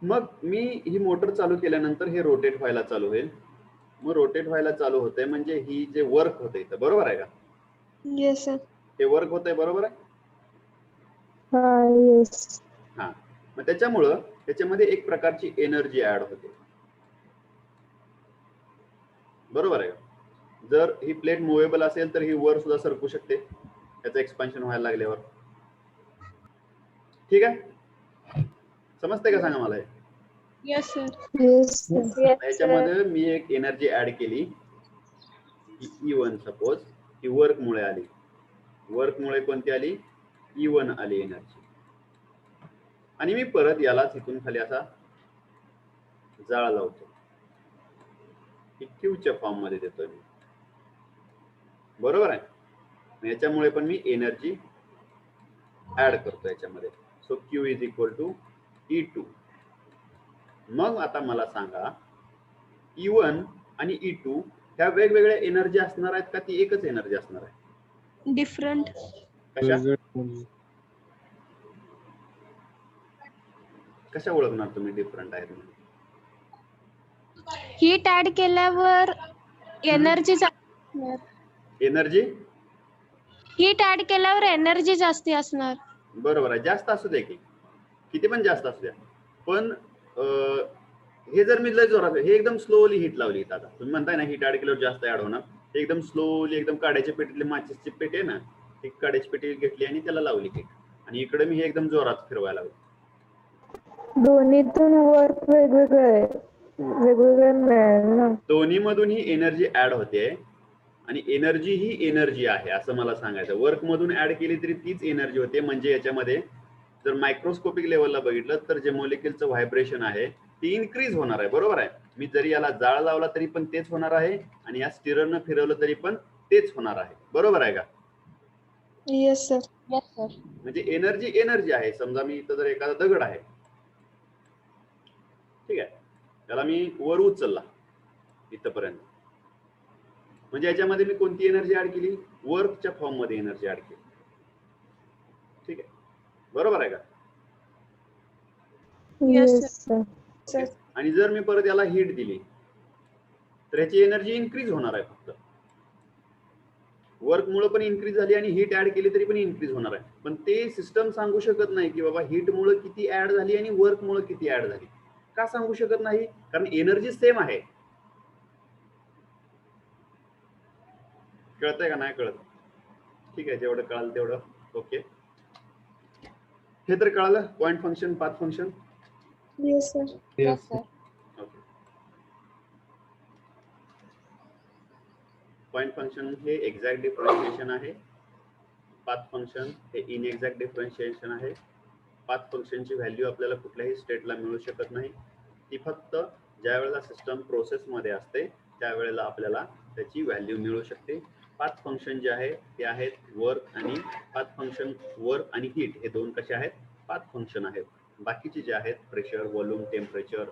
मग मी ही मोटर चालू केल्यानंतर हे रोटेट व्हायला चालू होईल. मग रोटेट व्हायला चालू होते म्हणजे ही जे वर्क होते इथं, बरोबर आहे का? Yes sir. हे वर्क होतंय, बरोबर आहे? येस. हा. मग त्याच्यामुळं त्याच्यामध्ये एक प्रकारची एनर्जी ऍड होते, बरोबर आहे का? जर ही प्लेट मुव्हेबल असेल तर ही वर सुद्धा सरकू शकते त्याचं एक्सपान्शन व्हायला लागल्यावर. ठीक आहे. समजते का सांगा मला हे? Yes, sir. येस. याच्यामध्ये मी एक एनर्जी ऍड केली, E1 सपोज. ही वर्क मुळे आली. वर्क मुळे कोणती आली? E1 आली एनर्जी. आणि मी परत यालाच इथून खाली असा जाळा लावतो, क्यूच्या फॉर्म मध्ये देतोय मी, बरोबर आहे? याच्यामुळे पण मी एनर्जी ऍड करतो याच्यामध्ये. So Q is equal to E2. मग आता मला सांगा, E1 आणि E2 ह्या वेगवेगळ्या एनर्जी असणार आहेत का ती एकच एनर्जी असणार आहे? Different. कशा ओळखणार तुम्ही डिफरंट आहेत? Heat add केल्यावर एनर्जी एनर्जी हीट ऍड केल्यावर एनर्जी जास्ती असणार. बरोबर आहे. जास्त असू दे की, किती पण जास्त असू द्या, पण हे जर मी लय जोरात, हे एकदम स्लोली हीट लावली. आता तुम्ही म्हणताय ना हीट ऍड केल्यावर जास्त ऍड होणार, हे एकदम स्लोली, एकदम काड्याच्या पेटीतली माचीसची पेटी आहे ना, ती काड्याची पेटी घेतली आणि त्याला लावली हीट, आणि इकडे मी हे एकदम जोरात फिरवायला लागलो. दोन्हीतून वर्क वेगवेगळे मिळेल ना. दोन्ही मधून ही एनर्जी ऍड होते, आणि एनर्जी ही एनर्जी आहे असं मला सांगायचं. वर्क मधून ऍड केली तरी तीच एनर्जी होते. म्हणजे याच्यामध्ये जर मायक्रोस्कोपिक लेवलला बघितलं तर जे मॉलिक्युलचं व्हायब्रेशन आहे ती इन्क्रीज होणार आहे, बरोबर आहे? मी जरी याला जाळ लावला तरी पण तेच होणार आहे, आणि या स्टिररनं फिरवलं तरी पण तेच होणार आहे, बरोबर आहे का? Yes sir. म्हणजे एनर्जी एनर्जी आहे. समजा मी इथं जर एखादा दगड आहे, ठीक आहे, त्याला मी वर उचलला इथपर्यंत, म्हणजे याच्यामध्ये मी कोणती एनर्जी ऍड केली? वर्कच्या फॉर्म मध्ये एनर्जी ऍड केली. ठीक आहे, बरोबर आहे का? येस. Okay. आणि जर मी परत याला हीट दिली तर याची एनर्जी इन्क्रीज होणार आहे. फक्त वर्क मुळे पण इन्क्रीज झाली आणि हीट ऍड केली तरी पण इन्क्रीज होणार आहे. पण ते सिस्टम सांगू शकत नाही की बाबा हीट मुळे किती ऍड झाली आणि वर्क मुळे किती ऍड झाली. का सांगू शकत नाही? कारण एनर्जी सेम आहे. कळतंय का नाही कळत? ठीक आहे, जेवढं कळालं तेवढं ओके. हे तर कळालं point function, path function. Yes sir. Okay. Point function हे एक्झॅक्ट डिफरन्शिएशन आहे. पाथ फंक्शन हे इनएक्झॅक्ट डिफरन्शिएशन आहे. पाथ फंक्शनची व्हॅल्यू आपल्याला कुठल्याही स्टेटला मिळू शकत नाही. ती फक्त ज्या वेळेला सिस्टम प्रोसेस मध्ये असते त्यावेळेला आपल्याला त्याची व्हॅल्यू मिळू शकते. पाथ फंक्शन जे आहे ते आहेत वर्क, आणि पाथ फंक्शन वर्क आणि हीट हे दोन कसे आहेत? पाथ फंक्शन आहेत. बाकीचे जे आहेत प्रेशर, व्हॉल्यूम, टेम्परेचर,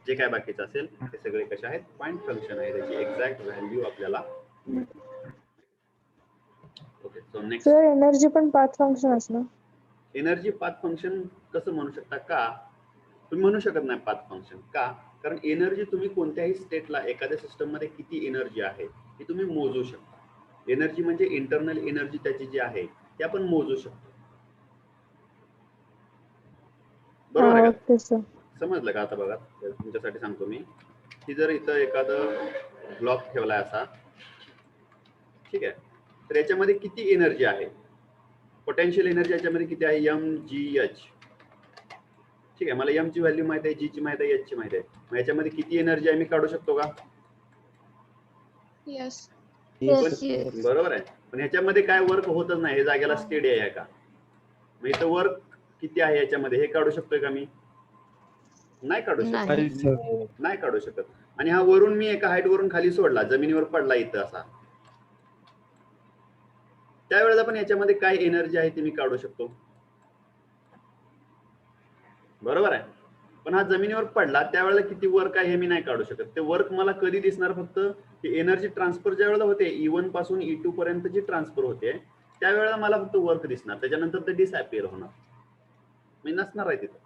जे काय बाकीचं असेल ते सगळे कसे आहेत? पॉइंट फंक्शन आहे. त्याची एक्झॅक्ट व्हॅल्यू आपल्याला. Okay, so next. Sir energy पण पाथ फंक्शन असणार. एनर्जी पाथ फंक्शन कसं म्हणू शकता? का तुम्ही म्हणू शकत नाही पाथ फंक्शन? का? कारण एनर्जी तुम्ही कोणत्याही स्टेटला एखाद्या सिस्टम मध्ये किती एनर्जी आहे ती तुम्ही मोजू शकता. एनर्जी म्हणजे इंटरनल एनर्जी त्याची जी आहे ती आपण मोजू शकतो, बरोबर आहे का? समजलं का? आता बघा तुमच्यासाठी सांगतो मी, की जर इथं एखादं ब्लॉक ठेवलाय असा, ठीक आहे, तर याच्यामध्ये किती एनर्जी आहे? पोटेन्शियल एनर्जी याच्यामध्ये किती आहे? mgh. ठीक आहे, मला m ची व्हॅल्यू माहित आहे, g ची माहित आहे, h ची माहित आहे. मग याच्यामध्ये किती एनर्जी आहे मी काढू शकतो का? Yes. Yes, yes. बरोबर आहे. पण ह्याच्यामध्ये काय वर्क होतच नाही, हे जागेला स्टेडी आहे का? मग इथं वर्क किती आहे याच्यामध्ये हे काढू शकतोय का मी? नाही काढू शकत. नाही. नाही काढू शकत. आणि हा वरून मी एका हाईट वरून खाली सोडला, जमिनीवर पडला इथं असा, त्यावेळेला पण याच्यामध्ये काय एनर्जी आहे ते मी काढू शकतो. बरोबर आहे. पण हा जमिनीवर पडला त्यावेळेला किती वर्क आहे हे मी नाही काढू शकत. ते वर्क मला कधी दिसणार? फक्त एनर्जी ट्रान्सफर ज्या वेळेला होते E1 पासून E2 पर्यंत जी ट्रान्सफर होते त्यावेळेला मला फक्त वर्क दिसणार, त्याच्यानंतर ते डिसअपिअर होणार, मी नसणार आहे तिथं.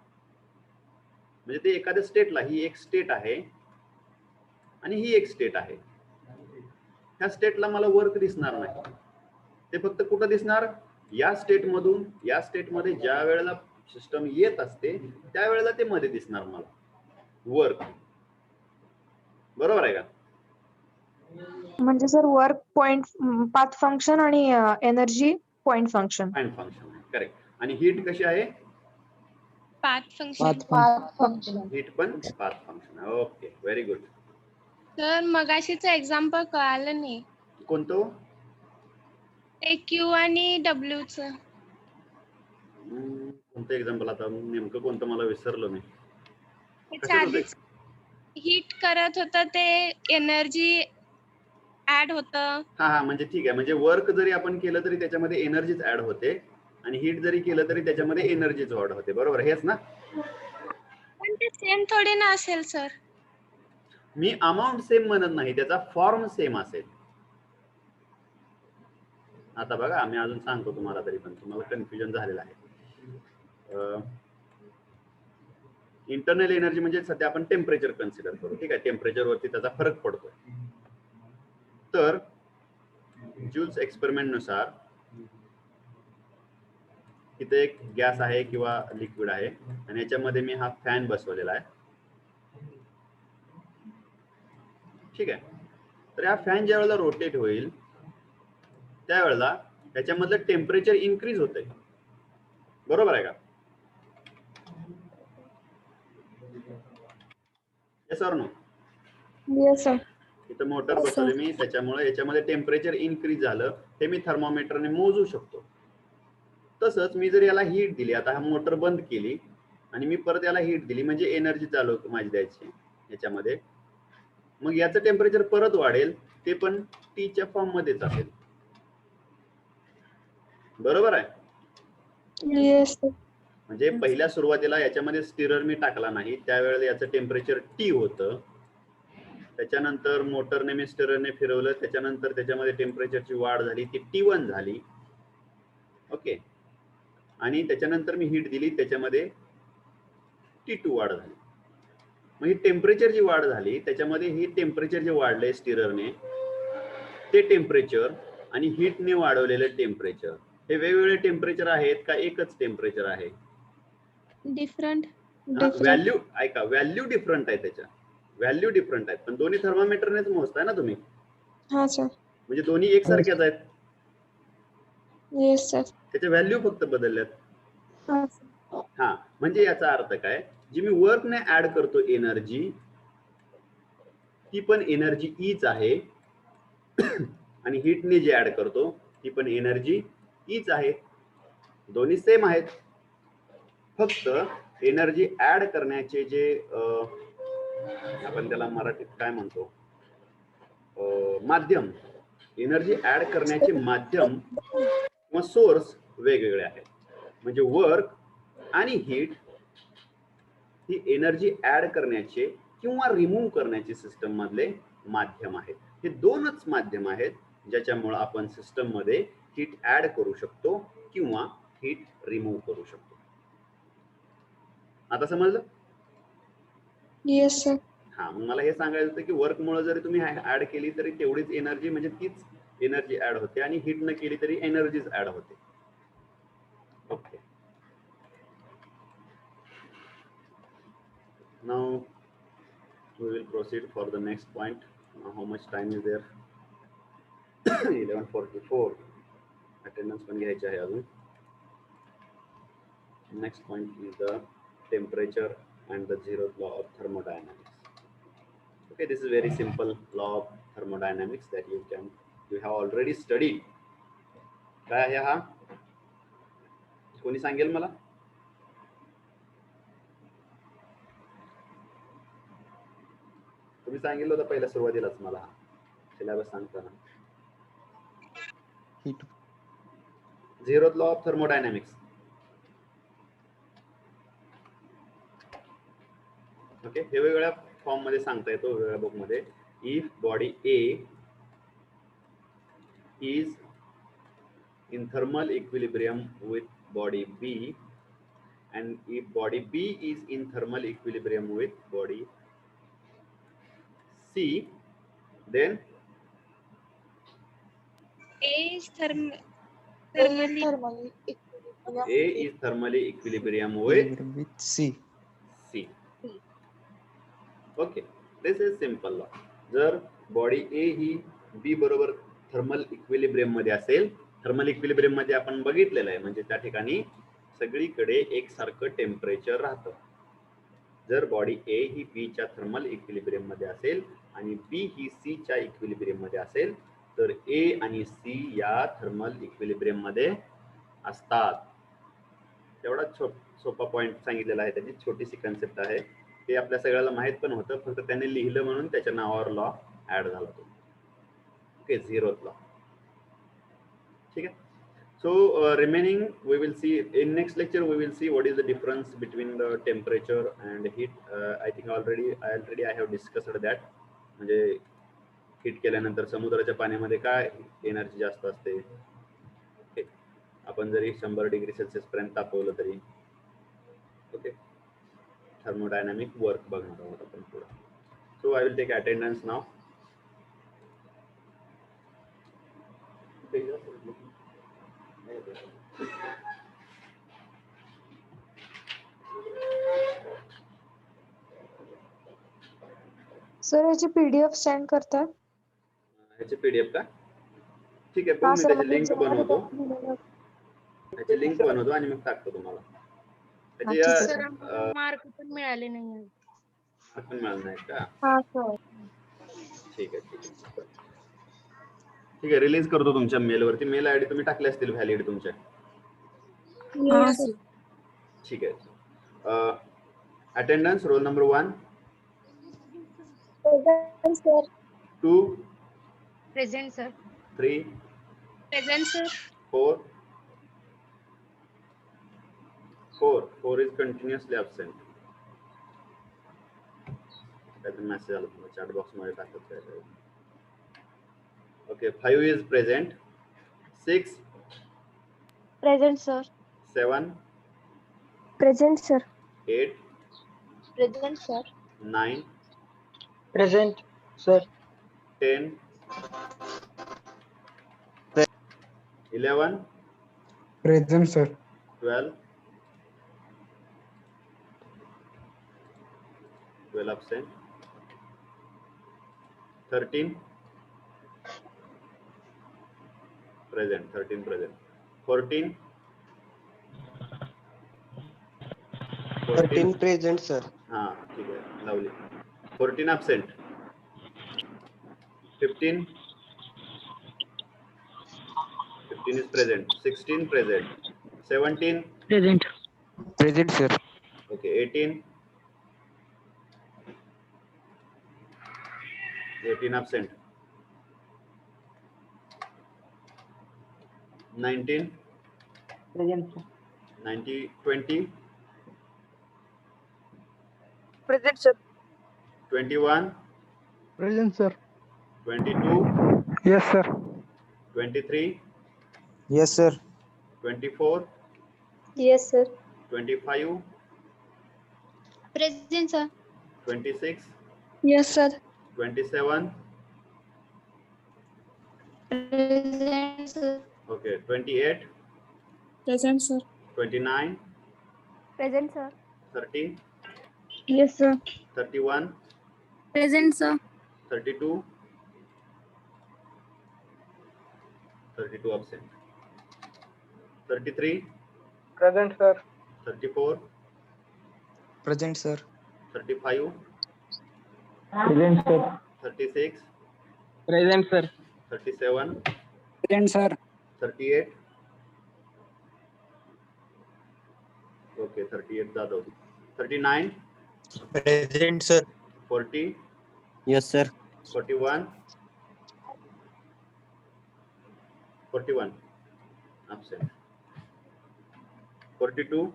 म्हणजे ते एखाद्या स्टेटला, ही एक स्टेट आहे आणि ही एक स्टेट आहे, ह्या स्टेटला मला वर्क दिसणार नाही. ते फक्त कुठं दिसणार? या स्टेट मधून या स्टेटमध्ये ज्या वेळेला सिस्टम येत असते त्यावेळेला ते मध्ये दिसणार मला वर्क. बरोबर आहे का? म्हणजे sir work point path function आणि energy point function. Point function आहे, करेक्ट. आणि हीट कशी आहे? Path function. हीट पण पाथ फंक्शन आहे. Okay, very good. सर मगाशीचं एक्झाम्पल कळालं नाही. कोणतं? ते Q आणि W चं. कोणतं एक्झाम्पल? आता नेमकं कोणतं मला विसरलो मी. त्याच्या आधीच हीट करत होतं ते एनर्जी ऍड होतं. हा, म्हणजे ठीक आहे. म्हणजे वर्क जरी आपण केलं तरी त्याच्यामध्ये एनर्जीच ऍड होते आणि हीट जरी केलं तरी त्याच्यामध्ये एनर्जीच ऍड होते. बरोबर, हेच ना? पण ते सेम थोडी ना असेल सर. मी अमाऊंट सेम म्हणत नाही, त्याचा फॉर्म सेम असेल. आता बघा, आम्ही अजून सांगतो तुम्हाला, तरी पण तुम्हाला कन्फ्युजन झालेलं आहे. इंटरनल एनर्जी म्हणजे सध्या आपण टेम्परेचर कन्सिडर करू, ठीक आहे? टेम्परेचर वरती त्याचा फरक पडतो. तर ज्यूल्स एक्सपेरिमेंट नुसार इथे एक गॅस आहे किंवा लिक्विड आहे आणि याच्यामध्ये मी हा फॅन बसवलेला आहे, ठीक आहे? तर हा फॅन ज्या वेळेला रोटेट होईल त्यावेळेला त्याच्यामधलं टेम्परेचर इन्क्रीज होतंय. बरोबर आहे का? Yes or no? Yes sir. इथं मोटर बसवली मी, त्याच्यामुळे याच्यामध्ये टेम्परेचर इन्क्रीज झालं हे मी थर्मोमीटरने मोजू शकतो. तसंच मी जर याला हीट दिली, आता हा मोटर बंद केली आणि मी परत याला हीट दिली, म्हणजे एनर्जी चालू माझी द्यायची याच्यामध्ये, मग याचं टेम्परेचर परत वाढेल, ते पण T च्या फॉर्म मध्येच असेल. बरोबर आहे? Yes sir. म्हणजे पहिल्या सुरुवातीला याच्यामध्ये स्टिरर मी टाकला नाही, त्यावेळेला याचं टेम्परेचर T होतं. त्याच्यानंतर मोटरने मी स्टिररने फिरवलं, त्याच्यानंतर त्याच्यामध्ये टेम्परेचरची वाढ झाली, ती T1 झाली. ओके. आणि त्याच्यानंतर मी हीट दिली, त्याच्यामध्ये T2 वाढ झाली. मग ही टेम्परेचर जी वाढ झाली त्याच्यामध्ये ही टेम्परेचर जे वाढले स्टिररने, ते टेम्परेचर आणि हीटने वाढवलेलं टेम्परेचर हे वेगवेगळे टेम्परेचर आहेत का एकच टेम्परेचर आहे? डिफरंट. व्हॅल्यू ऐका, व्हॅल्यू डिफरंट आहे, त्याच्या व्हॅल्यू डिफरंट आहेत, पण दोन्ही थर्मामीटरनेच मोजताय ना तुम्ही? हा सर. म्हणजे दोन्ही एकसारख्याच आहेत. Yes sir. त्याच्या व्हॅल्यू फक्त बदलल्यात. हा, म्हणजे याचा अर्थ काय? जी मी वर्कने ऍड करतो एनर्जी, ती पण एनर्जी ईच आहे आणि हीटने जे ऍड करतो ती पण एनर्जी ईच आहे. दोन्ही सेम आहेत. फक्त एनर्जी ऍड करण्याचे जे आपण त्याला मराठीत काय म्हणतो, माध्यम, एनर्जी ऍड करण्याचे माध्यम किंवा सोर्स वेगवेगळे आहेत. म्हणजे वर्क आणि हीट ही एनर्जी ऍड करण्याचे किंवा रिमूव्ह करण्याचे सिस्टम मधले माध्यम आहेत. हे दोनच माध्यम आहेत ज्याच्यामुळे आपण सिस्टम मध्ये हीट ऍड करू शकतो किंवा हीट रिमूव्ह करू शकतो. आता समजलं? Yes sir. हा, मग मला हे सांगायचं होतं की वर्क मुळे जरी तुम्ही ऍड केली तरी तेवढीच एनर्जी, म्हणजे तीच एनर्जी ऍड होते, आणि हीट न केली तरी एनर्जीच ऍड होते. Okay. Now we will proceed for the next point. How much time is there? 11:44. Attendance पण घ्यायची आहे अजून. Next point is the temperature and the zeroth law of thermodynamics. Okay, this is very simple law of thermodynamics that you have already studied. काय आहे हा? कोणी सांगेल मला? तुम्ही सांगितलं होतं पहिल्या सुरुवातीलाच मला सिलेबस सांगताना. Zeroth law of thermodynamics. Okay, हे वेगवेगळ्या फॉर्म मध्ये सांगता येतो वेगवेगळ्या बुक मध्ये. If body A is in thermal equilibrium with body B and if body B is in thermal equilibrium with body C, then A is thermally A is thermally equilibrium with C. C. Okay, this is simple law. जर body A he B बरोबर thermal equilibrium मध्ये असेल, thermal equilibrium मध्ये आपण बघितलेलं आहे, म्हणजे त्या ठिकाणी सगळीकडे एकसारखं टेम्परेचर राहतं. जर बॉडी A ही B च्या थर्मल इक्विलिब्रियम मध्ये असेल आणि B ही C च्या इक्विलिब्रियम मध्ये असेल, तर A आणि C या थर्मल इक्विलिब्रियम मध्ये असतात. तेवढा सोपा पॉइंट सांगितलेला आहे, त्याची छोटीशी कन्सेप्ट आहे. ते आपल्या सगळ्याला माहित पण होतं, फक्त त्याने लिहिलं म्हणून त्याच्या नावावर लॉ ऍड झाला तो. Okay, zeroth law. ठीक आहे. So remaining we will see in next lecture, we will see what is the difference between the temperature and heat. I think already I have discussed that. म्हणजे heat केल्यानंतर समुद्राच्या पाण्यामध्ये काय energy जास्त असते. Okay, आपण जरी 100 डिग्री सेल्सिअस पर्यंत तापवलं तरी. ओके, थर्मोडायनामिक वर्क बघणार आहोत आपण पुढे. So I will take attendance नाव. सर याची PDF सेंड करताय? ह्याची PDF का? ठीक आहे, हा पण मी सर, त्याची लिंक बनवतो. त्याची लिंक बनवतो आणि मग टाकतो तुम्हाला. त्याची ठीक आहे. सर मार्क पण मिळाले नाही. आपण मिळालं नाही का? हा सर. ठीक आहे, ठीक आहे, ठीक आहे. रिलीज करतो तुमच्या मेलवरती. मेल आयडी तुम्ही टाकले असतील व्हॅलिड तुमच्या. ठीक आहे. Attendance roll number 1, 2, present sir. 3, present sir. 4. 4 is continuously absent. त्याचा मेसेज आला तुम्हाला चॅट बॉक्स मध्ये टाकत आहे. Okay, 5 is present. 6, present sir. 7, present sir. 8, present sir. 9, Present, sir. 10, 11, Present, sir. 12 absent. 13 present. 13 present. 14 13 present, sir. हाँ ठीक है, lovely. 14 absent. 15 is present. 16 present. 17 Present. Present, sir. okay. 18 absent. 19 Present, sir. 20 Present, sir. 21 Present, sir. 22 Yes, sir. 23 Yes, sir. 24 yes sir. 25 present sir. 26 yes sir. 27 present sir. okay. 28 present sir. 29 present sir. 30 yes sir. 31 present sir. 32 absent. 33 Present, sir. 34 Present, sir. 35 Present, sir. 36 Present, sir. 37, Present, sir. 38. Okay, 38 Jadhav. 39, Present, sir. 40, Yes, sir. 41, 41, absent. 42,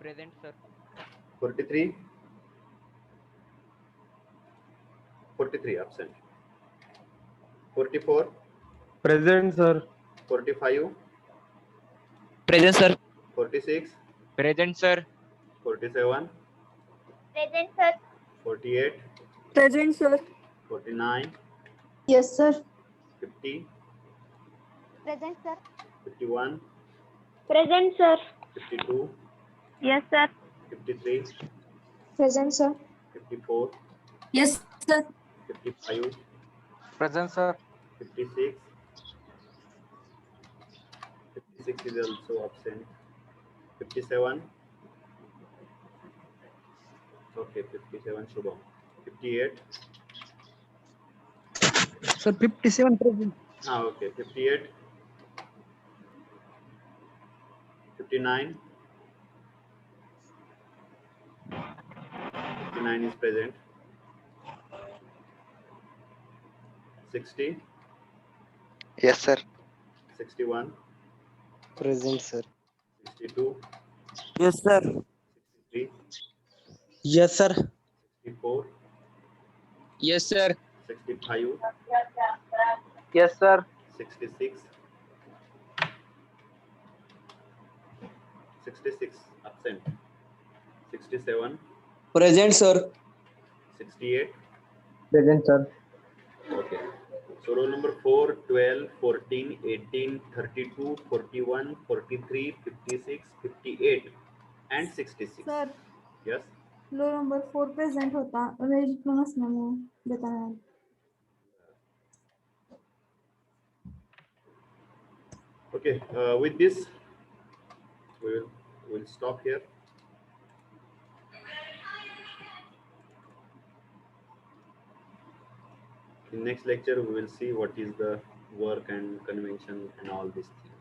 Present, sir. 43, 43, absent. 44, Present, sir. 45, Present, sir. 46, Present, sir. 47, Present, sir. 48, Present, sir. 49, Yes, sir. 50, Present, sir. 51, Present, sir. 52, Yes, sir. 53, Present, sir. 54, Yes, sir. 55, Present, sir. 56, 56 is also absent. 57, okay, 57 Shubham. 58, Sir, 57 present. okay, 58, 59, 59 is present. 60, Yes, sir. 61, Present, sir. 62, Yes, sir. 63, Yes, sir. 64, Yes, sir. 65, Yes, sir. 66, 66 absent. 67, Present, sir. 68. Present, sir. Okay. So roll number 4, 12, 14, 18, 32, 41, 43, 56, 58 and 66. Sir, Yes. Low number 4 present होता register नसल्यामुळे देता नाही आलं. Okay. With this, we'll stop here. In next lecture, we will see what is the work and convention and all these things.